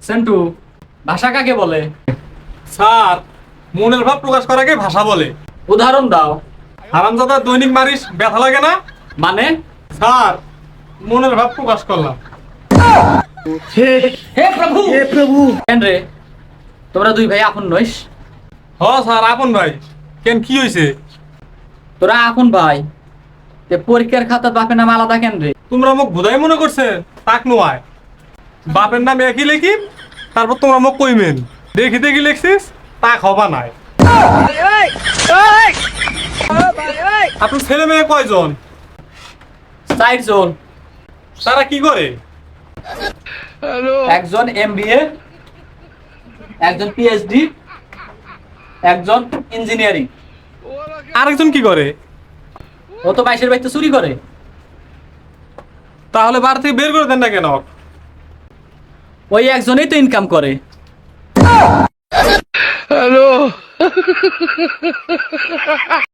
সেন্টু, ভাষা কাকে বলে? স্যার, মনের ভাব প্রকাশ করাকে ভাষা বলে। উদাহরণ দাও। হারামজাদা দৈনিক মারিস, ব্যথা লাগে না? মানে? স্যার, মনের ভাব প্রকাশ করলাম। হে প্রভু কেন রে, তোমরা দুই ভাই আপন নইস? হ স্যার, আপন ভাই। কেন, কি হয়েছে? তোরা আপন ভাই, তে পরীক্ষার খাতা বাপের নাম আলাদা কেন রে? তোমরা মোক ভুদাই মনে করছে? তাক নয়, বাপের নাম একই লিখি, তারপর তোমরা মোক কইমেন দেখি দেখি লিখছিস, তাক হবা নাই। আপনার ছেলে মেয়ে কয়জন? 4 জন। তারা কি করে? একজন এমবিএ, একজন পিএইচডি, একজন ইঞ্জিনিয়ারিং। আরেকজন কি করে? ও তো বাইশের বাইতে চুরি করে। তাহলে বাড়ি থেকে বের করে দেন না কেন? ওই একজনই তো ইনকাম করে।